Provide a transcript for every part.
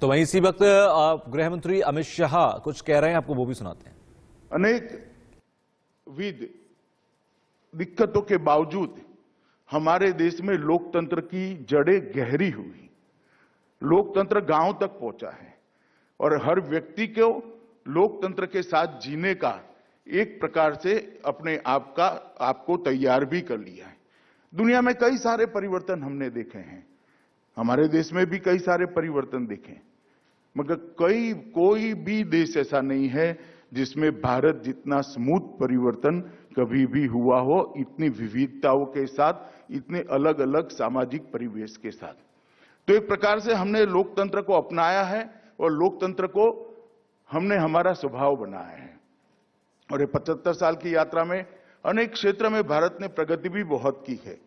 तो वहीं इसी वक्त गृह मंत्री अमित शाह कुछ कह रहे हैं, आपको वो भी सुनाते हैं। अनेक विध दिक्कतों के बावजूद हमारे देश में लोकतंत्र की जड़ें गहरी हुई, लोकतंत्र गांव तक पहुंचा है और हर व्यक्ति को लोकतंत्र के साथ जीने का एक प्रकार से अपने आपको तैयार भी कर लिया है। दुनिया में कई सारे परिवर्तन हमने देखे हैं, हमारे देश में भी कई सारे परिवर्तन देखे, मगर कोई भी देश ऐसा नहीं है जिसमें भारत जितना स्मूथ परिवर्तन कभी भी हुआ हो, इतनी विविधताओं के साथ, इतने अलग अलग सामाजिक परिवेश के साथ। तो एक प्रकार से हमने लोकतंत्र को अपनाया है और लोकतंत्र को हमने हमारा स्वभाव बनाया है। और ये 75 साल की यात्रा में अनेक क्षेत्र में भारत ने प्रगति भी बहुत की है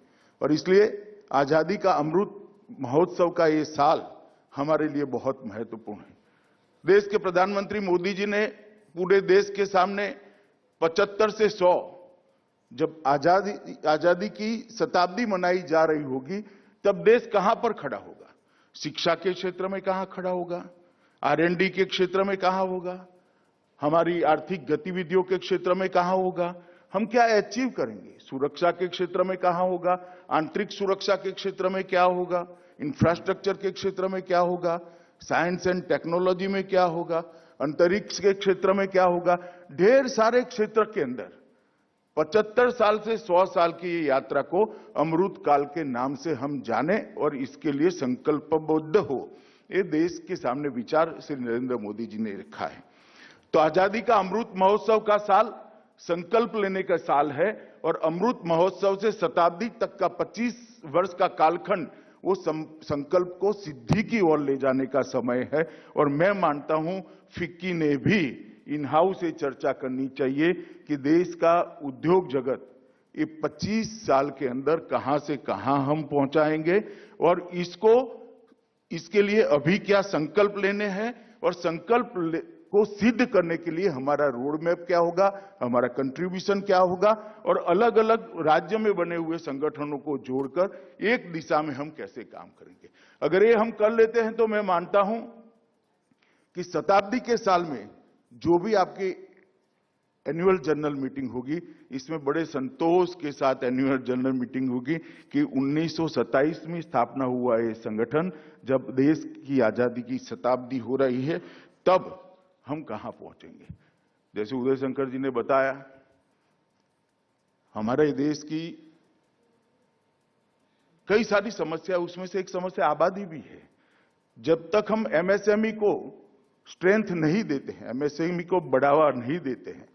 और इसलिए आजादी का अमृत महोत्सव का ये साल हमारे लिए बहुत महत्वपूर्ण है। देश के प्रधानमंत्री मोदी जी ने पूरे देश के सामने 75 से 100 जब आजादी की शताब्दी मनाई जा रही होगी तब देश कहां पर खड़ा होगा, शिक्षा के क्षेत्र में कहां खड़ा होगा, R&D के क्षेत्र में कहां होगा, हमारी आर्थिक गतिविधियों के क्षेत्र में कहां होगा, हम क्या अचीव करेंगे, सुरक्षा के क्षेत्र में कहां होगा, आंतरिक सुरक्षा के क्षेत्र में क्या होगा, इंफ्रास्ट्रक्चर के क्षेत्र में क्या होगा, साइंस एंड टेक्नोलॉजी में क्या होगा, अंतरिक्ष के क्षेत्र में क्या होगा। ढेर सारे क्षेत्र के अंदर 75 साल से 100 साल की ये यात्रा को अमृत काल के नाम से हम जाने और इसके लिए संकल्पबद्ध हो, ये देश के सामने विचार श्री नरेंद्र मोदी जी ने रखा है। तो आजादी का अमृत महोत्सव का साल संकल्प लेने का साल है और अमृत महोत्सव से शताब्दी तक का 25 वर्ष का कालखंड वो संकल्प को सिद्धि की ओर ले जाने का समय है। और मैं मानता हूं फिक्की ने भी इन हाउस से चर्चा करनी चाहिए कि देश का उद्योग जगत ये 25 साल के अंदर कहां से कहां हम पहुंचाएंगे और इसके लिए अभी क्या संकल्प लेने हैं और संकल्प को सिद्ध करने के लिए हमारा रोड मैप क्या होगा, हमारा कंट्रीब्यूशन क्या होगा और अलग अलग राज्य में बने हुए संगठनों को जोड़कर एक दिशा में हम कैसे काम करेंगे। अगर ये हम कर लेते हैं तो मैं मानता हूं कि शताब्दी के साल में जो भी आपकी एनुअल जनरल मीटिंग होगी, इसमें बड़े संतोष के साथ एनुअल जनरल मीटिंग होगी कि 1927 में स्थापना हुआ ये संगठन, जब देश की आजादी की शताब्दी हो रही है तब हम कहां पहुंचेंगे। जैसे उदय शंकर जी ने बताया, हमारे देश की कई सारी समस्या, उसमें से एक समस्या आबादी भी है। जब तक हम MSME को स्ट्रेंथ नहीं देते हैं, MSME को बढ़ावा नहीं देते हैं,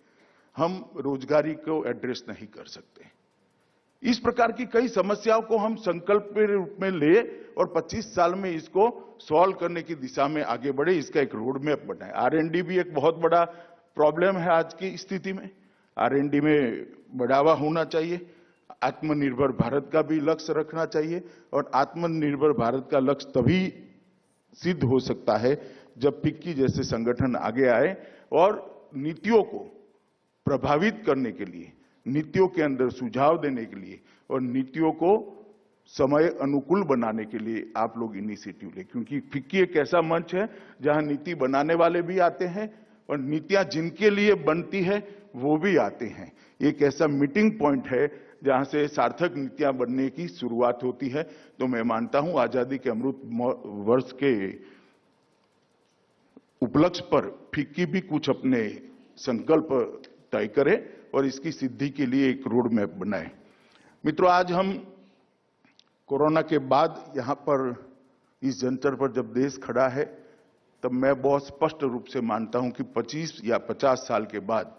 हम रोजगारी को एड्रेस नहीं कर सकते। इस प्रकार की कई समस्याओं को हम संकल्प के रूप में ले और 25 साल में इसको सॉल्व करने की दिशा में आगे बढ़े, इसका एक रोड मैप बनाए। R&D भी एक बहुत बड़ा प्रॉब्लम है आज की स्थिति में, R&D में बढ़ावा होना चाहिए। आत्मनिर्भर भारत का भी लक्ष्य रखना चाहिए और आत्मनिर्भर भारत का लक्ष्य तभी सिद्ध हो सकता है जब फिक्की जैसे संगठन आगे आए और नीतियों को प्रभावित करने के लिए, नीतियों के अंदर सुझाव देने के लिए और नीतियों को समय अनुकूल बनाने के लिए आप लोग इनिशिएटिव लें, क्योंकि फिक्की एक ऐसा मंच है जहां नीति बनाने वाले भी आते हैं और नीतियां जिनके लिए बनती है वो भी आते हैं। एक ऐसा मीटिंग पॉइंट है जहां से सार्थक नीतियां बनने की शुरुआत होती है। तो मैं मानता हूं आजादी के अमृत वर्ष के उपलक्ष्य पर फिक्की भी कुछ अपने संकल्प तय करे और इसकी सिद्धि के लिए एक रोड मैप बनाए। मित्रों, आज हम कोरोना के बाद यहां पर इस जंतर पर जब देश खड़ा है तब मैं बहुत स्पष्ट रूप से मानता हूं कि 25 या 50 साल के बाद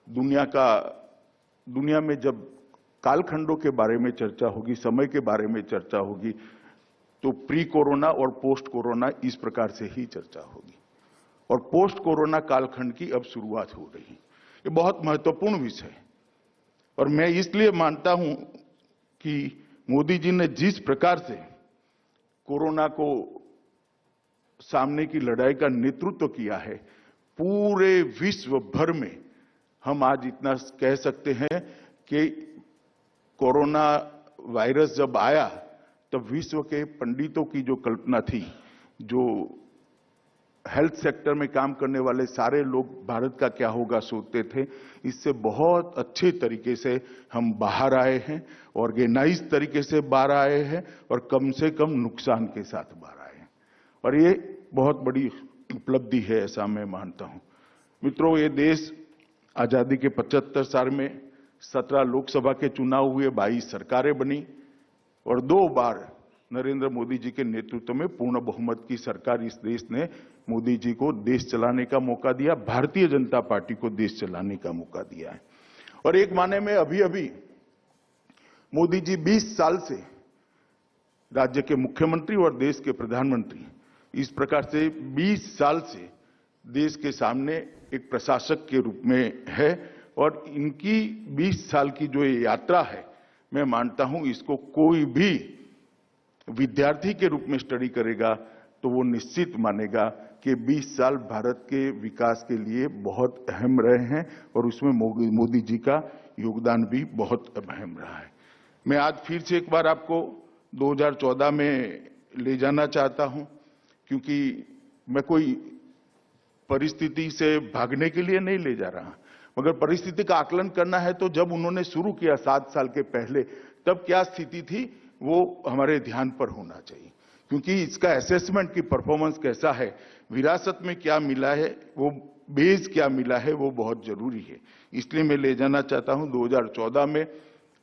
दुनिया में जब कालखंडों के बारे में चर्चा होगी, समय के बारे में चर्चा होगी, तो प्री कोरोना और पोस्ट कोरोना इस प्रकार से ही चर्चा होगी और पोस्ट कोरोना कालखंड की अब शुरुआत हो रही है। ये बहुत महत्वपूर्ण विषय है और मैं इसलिए मानता हूं कि मोदी जी ने जिस प्रकार से कोरोना को सामने की लड़ाई का नेतृत्व किया है, पूरे विश्व भर में हम आज इतना कह सकते हैं कि कोरोना वायरस जब आया तब विश्व के पंडितों की जो कल्पना थी, जो हेल्थ सेक्टर में काम करने वाले सारे लोग भारत का क्या होगा सोचते थे, इससे बहुत अच्छे तरीके से हम बाहर आए हैं, ऑर्गेनाइज तरीके से बाहर आए हैं और कम से कम नुकसान के साथ बाहर आए हैं। और ये बहुत बड़ी उपलब्धि है, ऐसा मैं मानता हूं। मित्रों, ये देश आजादी के 75 साल में 17 लोकसभा के चुनाव हुए, 22 सरकारें बनी और 2 बार नरेंद्र मोदी जी के नेतृत्व में पूर्ण बहुमत की सरकार इस देश ने मोदी जी को देश चलाने का मौका दिया, भारतीय जनता पार्टी को देश चलाने का मौका दिया है। और एक माने में अभी अभी मोदी जी 20 साल से राज्य के मुख्यमंत्री और देश के प्रधानमंत्री, इस प्रकार से 20 साल से देश के सामने एक प्रशासक के रूप में है और इनकी 20 साल की जो ये यात्रा है, मैं मानता हूं इसको कोई भी विद्यार्थी के रूप में स्टडी करेगा तो वो निश्चित मानेगा कि 20 साल भारत के विकास के लिए बहुत अहम रहे हैं और उसमें मोदी जी का योगदान भी बहुत अहम रहा है। मैं आज फिर से एक बार आपको 2014 में ले जाना चाहता हूं, क्योंकि मैं कोई परिस्थिति से भागने के लिए नहीं ले जा रहा, मगर परिस्थिति का आकलन करना है तो जब उन्होंने शुरू किया 7 साल के पहले, तब क्या स्थिति थी वो हमारे ध्यान पर होना चाहिए, क्योंकि इसका असेसमेंट की परफॉर्मेंस कैसा है, विरासत में क्या मिला है, वो बेस क्या मिला है, वो बहुत जरूरी है। इसलिए मैं ले जाना चाहता हूं 2014 में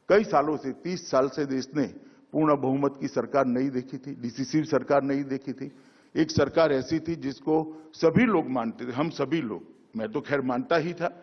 कई सालों से 30 साल से देश ने पूर्ण बहुमत की सरकार नहीं देखी थी, डिसिसिव सरकार नहीं देखी थी। एक सरकार ऐसी थी जिसको सभी लोग मानते थे, हम सभी लोग, मैं तो खैर मानता ही था